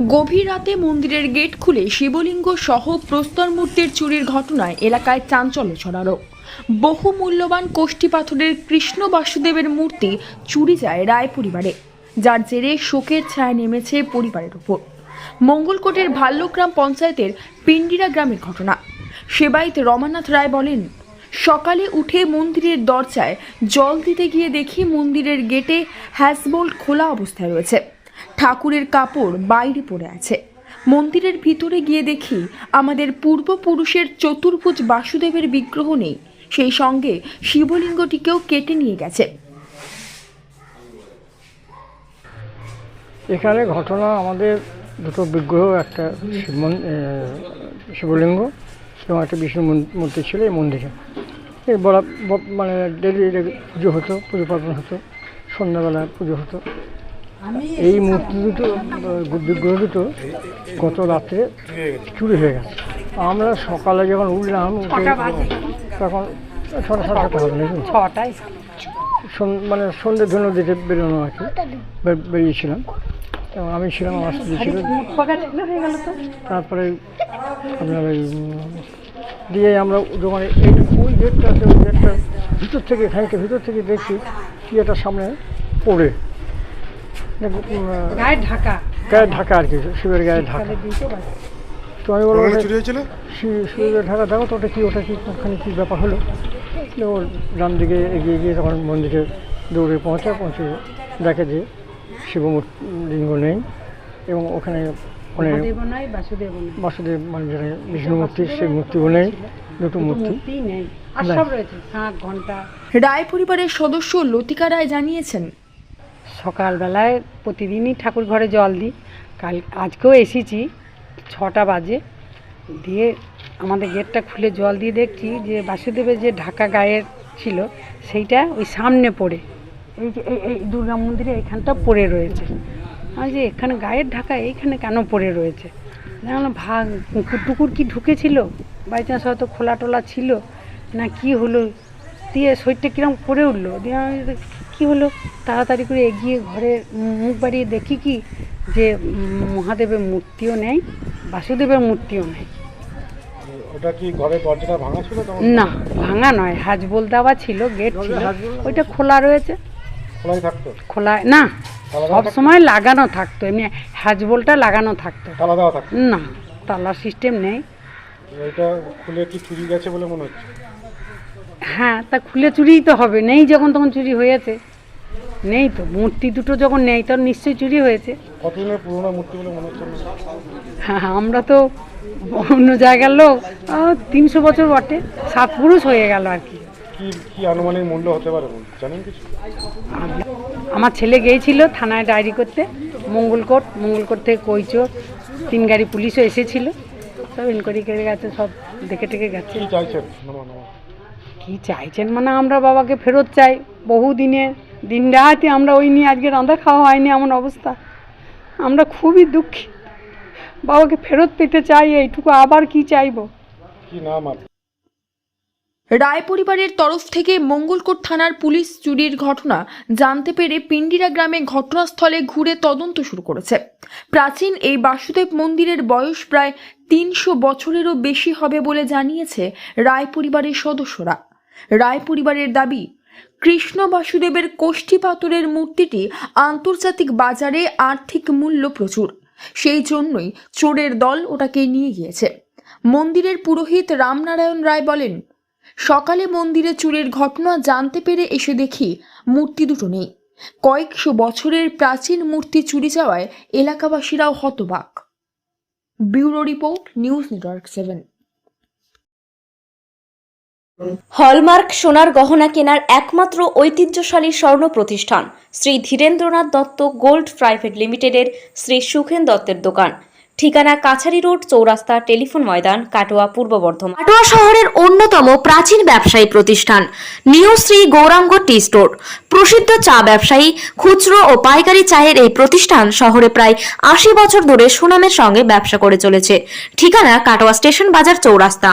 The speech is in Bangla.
গভীর রাতে মন্দিরের গেট খুলে শিবলিঙ্গ সহ প্রস্তর মূর্তির চুরির ঘটনায় এলাকায় চাঞ্চল্য ছড়ালো। বহু মূল্যবান কোষ্ঠী পাথরের কৃষ্ণ বাসুদেবের মূর্তি চুরি যায় রায় পরিবারে, যার জেরে শোকের ছায়া নেমেছে পরিবারের উপর। মঙ্গলকোটের ভাল্লুকগ্রাম পঞ্চায়েতের পিন্ডিরা গ্রামের ঘটনা। সেবায়িত রমানাথ রায় বলেন, সকালে উঠে মন্দিরের দরজায় জল দিতে গিয়ে দেখি মন্দিরের গেটে হ্যাজবোল্ট খোলা অবস্থায় রয়েছে, ঠাকুরের কাপড় বাইরে পড়ে আছে। মন্দিরের ভিতরে গিয়ে দেখি আমাদের পূর্বপুরুষের চতুর্ভুজ বাসুদেবের বিগ্রহ নেই, সেই সঙ্গে শিবলিঙ্গটিকেও কেটে নিয়ে গেছে। এখানে ঘটনা আমাদের দুটো বিগ্রহ, একটা শিবলিঙ্গ এবং একটা বিষ্ণু মূর্তি ছিল এই মন্দিরে। এই মানে ডেলি পুজো হতো, পুজো পার্বণ হতো, সন্ধ্যাবেলা পুজো হতো। এই মূর্তি দুটো, বিগ্রহ দুটো গত রাত্রে চুরি হয়ে গেছে। আমরা সকালে যখন উঠলাম, তখন 6:30 হবে নাকি, মানে সন্ধ্যে ধন্য দিতে বেরোনো আর কি, বেরিয়েছিলাম। এবং আমি ছিলাম, আমার স্ত্রী ছিল। তারপরে আপনার ওই দিয়ে আমরা যখন ওই গেটটা আছে, ওই গেটটা ভিতর থেকে, খানিকটা ভিতর থেকে দেখছি কি একটা সামনে পড়ে, গায়ে ঢাকা আর কি, শিবের গায়ে ঢাকা। তো আমি বললাম শিবের ঢাকা দেখো তো, ওটা কি ওখানে কী ব্যাপার হলো। ওর ডান দিকে এগিয়ে গিয়ে তখন মন্দিরে দৌড়ে পৌঁছে দেখে যে শিবলিঙ্গ নেই এবং ওখানে বাসুদেব মানে বিষ্ণু মূর্তি, সেই মূর্তিও নেই, দুটো মূর্তি নেই। রায় পরিবারের সদস্য লতিকা রায় জানিয়েছেন, সকালবেলায় প্রতিদিনই ঠাকুর ঘরে জল দিই। আজকেও এসেছি 6টা বাজে, দিয়ে আমাদের গেটটা খুলে জল দিয়ে দেখছি যে বাসুদেবের যে ঢাকা গায়ের ছিল সেইটা ওই সামনে পড়ে, এই যে এই দুর্গা মন্দিরে এখানটা পড়ে রয়েছে। আমি যে এখানে গায়ের ঢাকা এইখানে কেন পড়ে রয়েছে, জানলাম পুকুর টুকুর কি ঢুকেছিল, বাই চান্স হয়তো খোলা টোলা ছিল না কি হলো, দিয়ে শরীরটা কিরম পড়ে উঠলো। দিয়ে আমি কী হলো, তাড়াতাড়ি করে এগিয়ে ঘরে মুখ বাড়িয়ে দেখি কি যে মহাদেবের মূর্তিও নেই, বাসুদেবের মূর্তিও নেই। ওটা কি ঘরের দরজাটা ভাঙা ছিল? না, ভাঙা নয়, হ্যাজবোল্ট দেওয়া ছিল, গেট ছিল, ওইটা খোলা রয়েছে। খোলাই থাকতো? খোলা না, সব সময় লাগানো থাকতো, এমনি হ্যাজবোল্টটা লাগানো থাকতো, তালা দেওয়া থাকতো না, তালা সিস্টেম নেই। এটা খুলে কি চুরি গেছে বলে মনে হচ্ছে? হ্যাঁ, তা খুলে চুরিই তো হবে, নেই যখন তখন চুরি হয়েছে। নেই তো, মূর্তি দুটো যখন নেই তখন নিশ্চয়ই চুরি হয়েছে। কতদিনের পুরোনো মূর্তি বলে মনে হচ্ছে? হ্যাঁ, আমরা তো অন্য জায়গার লোক, 300 বছর বটে, 7 পুরুষ হয়ে গেল আর কি। কি আনুমানিক মূল্য হতে পারে জানেন কিছু? আমার ছেলে গিয়েছিল থানায় ডায়েরি করতে, মঙ্গলকোট থেকে কৈচোর 3 গাড়ি পুলিশও এসেছিল, সব ইনকোয়ারি করে গেছে, সব দেখে টেকে গেছে। কি চাইছেন মানে আমরা বাবাকে ফেরত চাই, বহু দিন রাতে আমরা ওই নিয়ে আজকে রান্না খাওয়া হয়নি, এমন অবস্থা। আমরা খুবই দুঃখী, বাবাকে ফেরত পেতে চাই, এইটুকু, আবার কি চাইবো। কি নাম? রায় পরিবারের তরফ থেকে মঙ্গলকোট থানার পুলিশ চুরির ঘটনা জানতে পেরে পিন্ডিরা গ্রামে ঘটনাস্থলে ঘুরে তদন্ত শুরু করেছে। প্রাচীন এই বাসুদেব মন্দিরের বয়স প্রায় 300 বছরেরও বেশি হবে বলে জানিয়েছে রায় পরিবারের সদস্যরা। রায় পরিবারের দাবি, কৃষ্ণ বাসুদেবের কোষ্ঠী পাথরের মূর্তিটি আন্তর্জাতিক বাজারে আর্থিক মূল্য প্রচুর, সেই জন্যই চোরের দল ওটাকে নিয়ে গিয়েছে। মন্দিরের পুরোহিত রামনারায়ণ রায় বলেন, সকালে মন্দিরে চুরির ঘটনা জানতে পেরে এসে দেখি মূর্তি দুটো নেই। কয়েকশো বছরের প্রাচীন মূর্তি চুরি যাওয়ায় এলাকাবাসীরাও হতবাক। Bureau report, news network 7। Hallmark সোনার গহনা কেনার একমাত্র ঐতিহ্যশালী স্বর্ণ প্রতিষ্ঠান শ্রী ধীরেন্দ্রনাথ দত্ত গোল্ড প্রাইভেট লিমিটেডের শ্রী সুখেন দত্তের দোকান। ঠিকানা কাছারি রোড, চৌরাস্তা, টেলিফোন ময়দান, কাটোয়া, পূর্ব বর্ধমান। কাটোয়া শহরের অন্যতম প্রাচীন ব্যবসায়ী প্রতিষ্ঠান new Shri Gouranga tea store. প্রসিদ্ধ চা ব্যবসায়ী, খুচরো ও পাইকারি চায়ের এই প্রতিষ্ঠান শহরে প্রায় 80 বছর ধরে সুনামের সঙ্গে ব্যবসা করে চলেছে। ঠিকানা কাটোয়া স্টেশন বাজার, চৌরাস্তা।